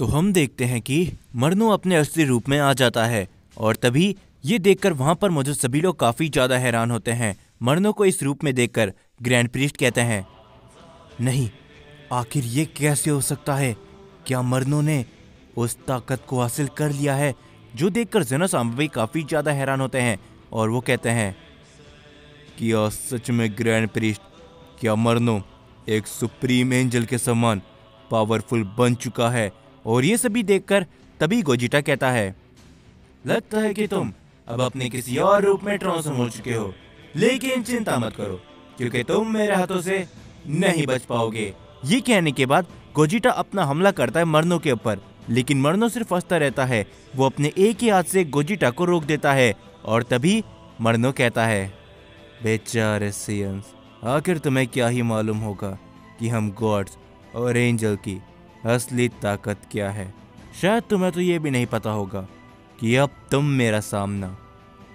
तो हम देखते हैं कि मरनो अपने असली रूप में आ जाता है और तभी ये देखकर वहां पर मौजूद सभी लोग काफी ज्यादा हैरान होते हैं। मरनो को इस रूप में देखकर ग्रैंड प्रीस्ट कहते हैं, नहीं, आखिर ये कैसे हो सकता है? क्या मरनो ने उस ताकत को हासिल कर लिया है? जो देखकर ज़ेनोसामा भी काफी ज्यादा हैरान होते हैं और वो कहते हैं, क्या सच में ग्रैंड प्रीस्ट, क्या मरनो एक सुप्रीम एंजल के समान पावरफुल बन चुका है? और ये सभी देखकर तभी गोजिटा कहता है, लगता है कि तुम अब अपने किसी और रूप में ट्रांसफॉर्म हो चुके हो, लेकिन चिंता मत करो क्योंकि तुम मेरे हाथों से नहीं बच पाओगे। ये कहने के बाद गोजिटा अपना हमला करता है मरनो के ऊपर, लेकिन मरनो सिर्फ हंसता रहता है। वो अपने एक ही हाथ से गोजिटा को रोक देता है और तभी मरनो कहता है, बेचारे सियंस, आखिर तुम्हें क्या ही मालूम होगा कि हम गॉड्स और एंजल की असली ताकत क्या है। शायद तुम्हें तो ये भी नहीं पता होगा कि अब तुम मेरा सामना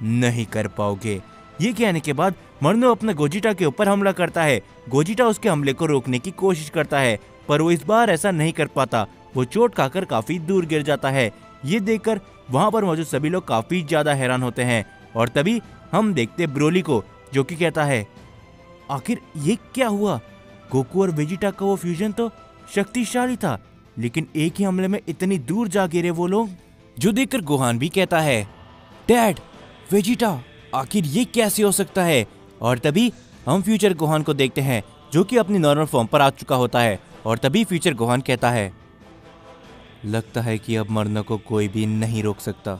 नहीं कर पाओगे। ये कहने के बाद मरनो अपने गोजिटा के ऊपर हमला करता है। गोजिटा उसके हमले को रोकने की कोशिश करता है पर वो इस बार ऐसा नहीं कर पाता। वो चोट खाकर काफी दूर गिर जाता है। ये देखकर वहां पर मौजूद सभी लोग काफी ज्यादा हैरान होते हैं और तभी हम देखते ब्रोली को, जो कि कहता है, आखिर ये क्या हुआ? गोकू और वेजिटा का वो फ्यूजन तो शक्तिशाली था, लेकिन एक ही हमले में इतनी दूर जा गिरे वो लोग। जो देखकर गोहान भी कहता है, डैड, वेजिटा, आखिर ये कैसे हो सकता है? और तभी हम फ्यूचर गोहान को देखते हैं जो कि अपनी नॉर्मल फॉर्म पर आ चुका होता है और तभी फ्यूचर गोहान कहता है, लगता है कि अब मरनो को कोई भी नहीं रोक सकता।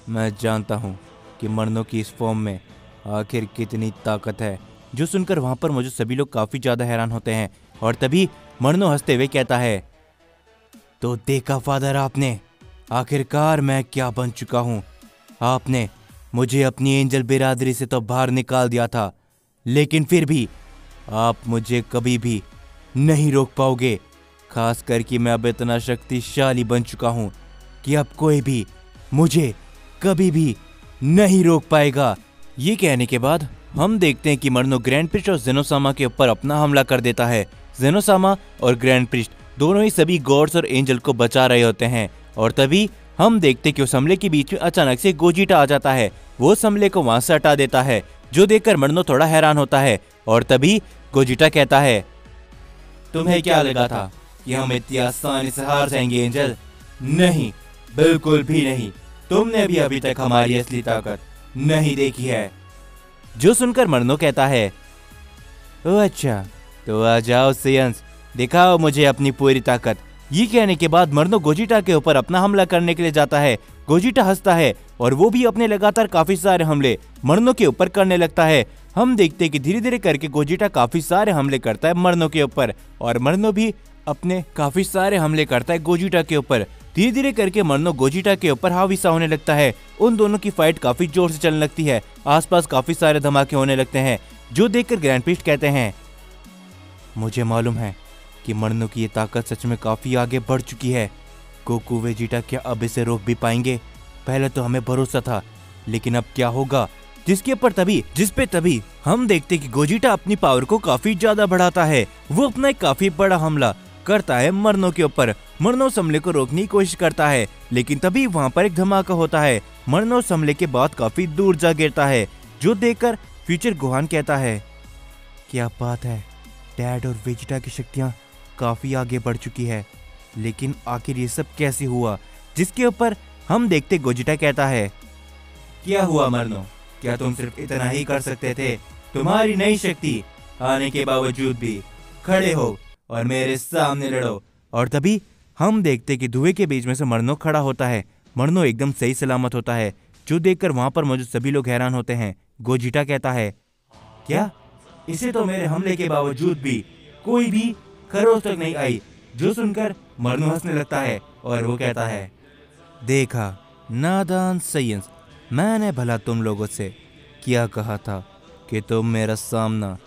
मैं जानता हूँ कि मरनो की इस फॉर्म में आखिर कितनी ताकत है। जो सुनकर वहां पर मौजूद सभी लोग काफी ज्यादा हैरान होते हैं और तभी मरनो हंसते हुए कहता है, तो देखा फादर आपने, आखिरकार मैं क्या बन चुका हूँ। आपने मुझे अपनी एंजल बिरादरी से तो बाहर निकाल दिया था, लेकिन फिर भी आप मुझे कभी भी नहीं रोक पाओगे। खास करके मैं अब इतना शक्तिशाली बन चुका हूँ कि अब कोई भी मुझे कभी भी नहीं रोक पाएगा। ये कहने के बाद हम देखते हैं कि मरनो ग्रैंड प्रीस्ट और ज़ेनोसामा के ऊपर अपना हमला कर देता है। ज़ेनोसामा और ग्रैंड प्रीस्ट दोनों ही सभी गॉड्स और एंजल को बचा रहे होते हैं और तभी हम देखते हैं कि उस हमले के बीच में अचानक से गोजिटा आ जाता है। वो उस हमले को वहां से हटा देता है, जो देखकर मरनो थोड़ा हैरान होता है और तभी गोजिटा कहता है, तुम्हें क्या लगा था कि हम इतनी आसानी से हार जाएंगे एंजल? नहीं, बिल्कुल भी नहीं। तुमने भी अभी तक हमारी असली ताकत नहीं देखी है। जो सुनकर मरनो कहता है, ओ अच्छा, तो आ जाओ सियंस, दिखाओ मुझे अपनी पूरी ताकत। ये कहने के बाद मरनो गोजिटा के ऊपर अपना हमला करने के लिए जाता है। गोजिटा हंसता है और वो भी अपने लगातार काफी सारे हमले मरनो के ऊपर करने लगता है। हम देखते हैं कि धीरे धीरे करके गोजिटा काफी सारे हमले करता है मरनो के ऊपर और मरनो भी अपने काफी सारे हमले करता है गोजिटा के ऊपर। धीरे धीरे करके मरनो गोजिटा के ऊपर हावी सा होने लगता है। उन दोनों की फाइट काफी जोर से चलने लगती है। आसपास काफी सारे धमाके होने लगते हैं, जो देखकर ग्रैंड प्रीस्ट कहते हैं, मुझे मालूम है कि मरनो की ये ताकत सच में काफी आगे बढ़ चुकी है। गोकू वेजिटा क्या अब इसे रोक भी पाएंगे? पहले तो हमें भरोसा था, लेकिन अब क्या होगा? जिस पे तभी हम देखते कि गोजिटा अपनी पावर को काफी ज्यादा बढ़ाता है। वो अपना एक काफी बड़ा हमला करता है मरनो के ऊपर। मरनो उस हमले को रोकने की कोशिश करता है, लेकिन तभी वहां पर एक धमाका होता है। मरनो उस हमले के बाद काफी दूर जा गिरता है, जो देखकर फ्यूचर गोहान कहता है, क्या बात है, डैड और वेजिटा की शक्तियां काफी आगे बढ़ चुकी है, लेकिन आखिर ये सब कैसे हुआ? जिसके ऊपर हम देखते गोजिटा कहता है, क्या हुआ मरनो, क्या तुम सिर्फ इतना ही कर सकते थे? तुम्हारी नई शक्ति आने के बावजूद भी खड़े हो और मेरे सामने लड़ो। और तभी हम देखते कि धुएं के बीच में से मरनो खड़ा होता है। मरनो एकदम सही सलामत होता है, जो देखकर वहां पर मौजूद सभी लोग हैरान होते हैं। गोजिटा कहता है, क्या इसे तो मेरे हमले के बावजूद भी कोई भी खरोच तक नहीं आई। जो सुनकर मरनो हंसने लगता है और वो कहता है, देखा नादान सयंस, मैंने भला तुम लोगों से क्या कहा था कि तुम मेरा सामना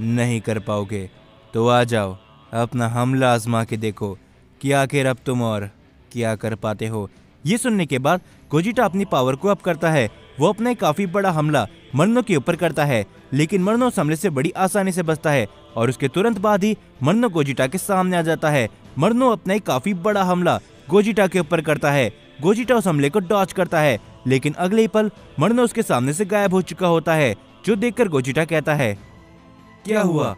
नहीं कर पाओगे। तो आ जाओ, अपना हमला आजमा के देखो कि आखिर अब तुम और क्या कर पाते हो। ये सुनने के बाद गोजिटा अपनी पावर को अप करता है। वो अपना एक काफी बड़ा हमला मरनो के ऊपर करता है, लेकिन मरनो उस हमले से बड़ी आसानी से बचता है और उसके तुरंत बाद ही मरनो गोजिटा के सामने आ जाता है। मरनो अपना एक काफी बड़ा हमला गोजिटा के ऊपर करता है। गोजिटा उस हमले को डॉज करता है, लेकिन अगले ही पल मर्नो उसके सामने से गायब हो चुका होता है, जो देखकर गोजिटा कहता है, क्या हुआ?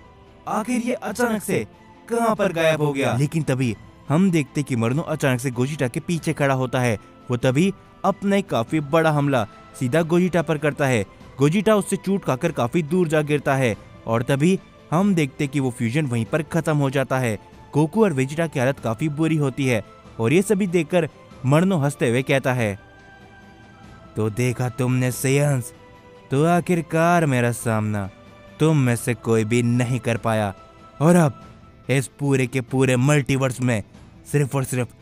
आखिर ये अचानक से कहां पर गायब हो गया? लेकिन तभी हम देखते कि मर्नो अचानक से गोजिटा के पीछे खड़ा होता है। वो तभी अपना एक काफी बड़ा हमला सीधा गोजिटा पर करता है। गोजिटा उससे चोट खाकर काफी दूर जा गिरता है और तभी हम देखते कि वो फ्यूजन वहीं पर खत्म हो जाता है। गोकू और वेजिटा की हालत काफी बुरी होती है और ये सभी देखकर मर्नो हंसते हुए कहता है, तो देखा तुमने सेयंस, तो आखिरकार मेरा सामना तुम में से कोई भी नहीं कर पाया और अब इस पूरे के पूरे मल्टीवर्स में सिर्फ और सिर्फ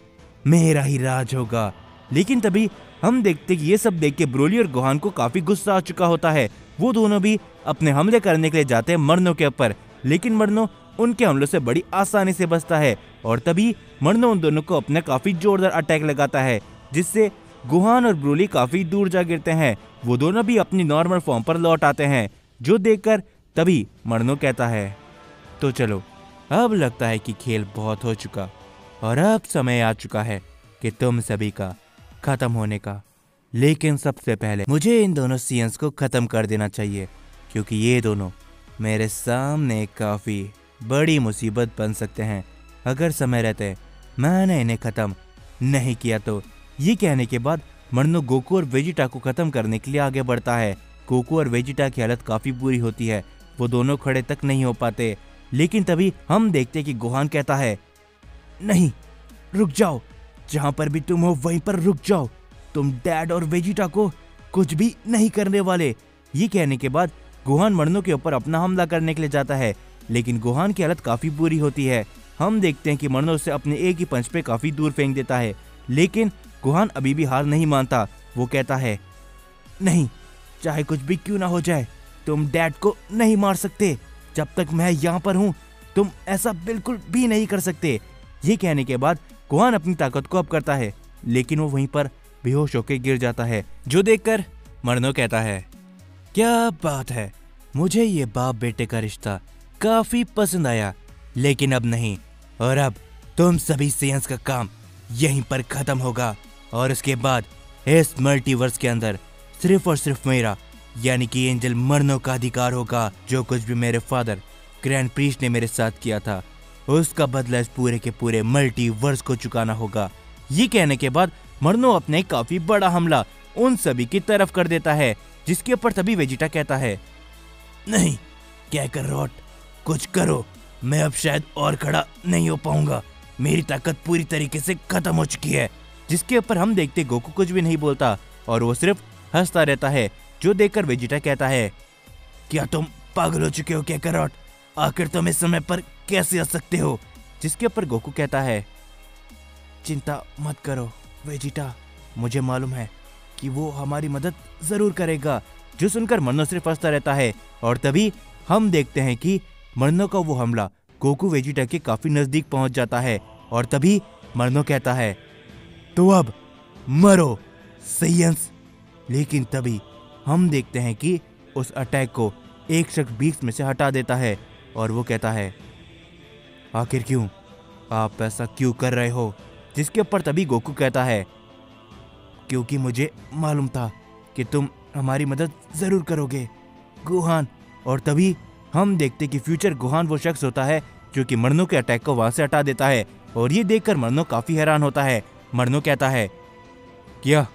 मेरा ही राज होगा। लेकिन तभी हम देखते कि ये सब देख के ब्रोली और गोहान को काफी गुस्सा आ चुका होता है। वो दोनों भी अपने हमले करने के लिए जाते हैं मर्नो के ऊपर, लेकिन मर्नो उनके हमलों से बड़ी आसानी से बचता है और तभी मर्नो उन दोनों को अपना काफी जोरदार अटैक लगाता है, जिससे गोहान और ब्रोली काफी दूर जा गिरते हैं। वो दोनों भी अपनी नॉर्मल फॉर्म पर लौट आते हैं, जो देखकर तभी मर्नो कहता है, तो चलो अब लगता है कि खेल बहुत हो चुका और अब समय आ चुका है कि तुम सभी का खत्म होने का। लेकिन सबसे पहले मुझे इन दोनों सीएंस को खत्म कर देना चाहिए, क्योंकि ये दोनों मेरे सामने काफी बड़ी मुसीबत बन सकते हैं अगर समय रहते मैंने इन्हें खत्म नहीं किया तो। ये कहने के बाद मर्नो गोकू और वेजिटा को खत्म करने के लिए आगे बढ़ता है। गोकू और वेजिटा की हालत काफी बुरी होती है, वो दोनों खड़े तक नहीं हो पाते। लेकिन तभी हम देखते कि गोहान कहता है, नहीं रुक जाओ, जहां पर भी तुम हो वहीं पर रुक जाओ, तुम डैड और वेजिटा को कुछ भी नहीं करने वाले। ये कहने के बाद गोहान मर्नो के ऊपर अपना हमला करने के लिए जाता है, लेकिन गोहान की हालत काफी बुरी होती है। हम देखते हैं कि मर्नो उसे अपने एक ही पंच पे काफी दूर फेंक देता है, लेकिन गोहान अभी भी हार नहीं मानता। वो कहता है, नहीं, चाहे कुछ भी क्यों ना हो जाए, तुम डैड को नहीं मार सकते। जब तक मैं यहाँ पर हूँ तुम ऐसा बिल्कुल भी नहीं कर सकते। ये कहने के बाद गोहान अपनी ताकत को अप करता है, लेकिन वो वहीं पर बेहोश होकर गिर जाता है, जो देखकर मर्नो कहता है, क्या बात है, मुझे ये बाप बेटे का रिश्ता काफी पसंद आया, लेकिन अब नहीं, और अब तुम सभी सेयंस का काम यहीं पर खत्म होगा और उसके बाद इस मल्टीवर्स के अंदर सिर्फ और सिर्फ मेरा यानी कि एंजल मर्नो का अधिकार होगा। जो कुछ भी मेरे फादर ग्रैंड प्रीस्ट ने मेरे साथ किया था उसका बदला इस पूरे के पूरे मल्टीवर्स को चुकाना होगा। ये कहने के बाद मर्नो अपने काफी बड़ा हमला उन सभी की तरफ कर देता है, जिसके ऊपर तभी वेजिटा कहता है, नहीं कहकर रॉट कुछ करो, मैं अब शायद और खड़ा नहीं हो पाऊंगा, मेरी ताकत पूरी तरीके से खत्म हो चुकी है। जिसके ऊपर हम देखते गोकू कुछ भी नहीं बोलता और वो सिर्फ हंसता रहता है, जो देखकर वेजिटा कहता है, क्या तुम पागल हो चुके हो कहकर रॉट, आखिर तुम इस समय पर कैसे आ सकते हो? जिसके ऊपर गोकू कहता है, चिंता मत करो वेजिटा, मुझे मालूम है कि वो हमारी मदद जरूर करेगा। जो सुनकर मर्नो सिर्फ हंसता रहता है और तभी हम देखते हैं कि मर्नो का वो हमला गोकू वेजिटा के काफी नजदीक पहुंच जाता है और तभी मर्नो कहता है, तो अब मरो सेयंस। लेकिन तभी हम देखते हैं कि उस अटैक को एक शख्स बीच में से हटा देता है और वो कहता है, आखिर क्यों, आप ऐसा क्यों कर रहे हो? जिसके ऊपर तभी गोकू कहता है, क्योंकि मुझे मालूम था कि तुम हमारी मदद जरूर करोगे गोहान। और तभी हम देखते कि फ्यूचर गोहान वो शख्स होता है जो कि मर्नो के अटैक को वहां से हटा देता है और ये देखकर मर्नो काफी हैरान होता है। मर्नो कहता है, क्या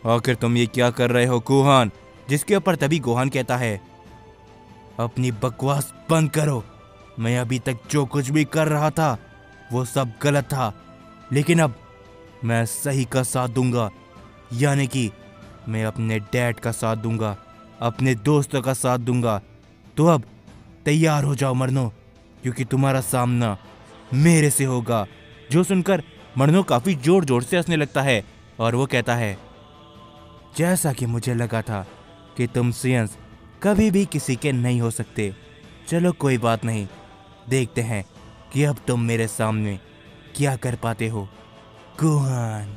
आखिर तुम ये क्या कर रहे हो गोहान? जिसके ऊपर तभी गोहान कहता है, अपनी बकवास बंद करो, मैं अभी तक जो कुछ भी कर रहा था वो सब गलत था, लेकिन अब मैं सही का साथ दूंगा, यानी कि मैं अपने डैड का साथ दूंगा, अपने दोस्तों का साथ दूंगा। तो अब तैयार हो जाओ मर्नो, क्योंकि तुम्हारा सामना मेरे से होगा। जो सुनकर मर्नो काफी जोर जोर से हंसने लगता है और वो कहता है, जैसा कि मुझे लगा था कि तुम सेयंस कभी भी किसी के नहीं हो सकते। चलो कोई बात नहीं, देखते हैं कि अब तुम मेरे सामने क्या कर पाते हो गोहान।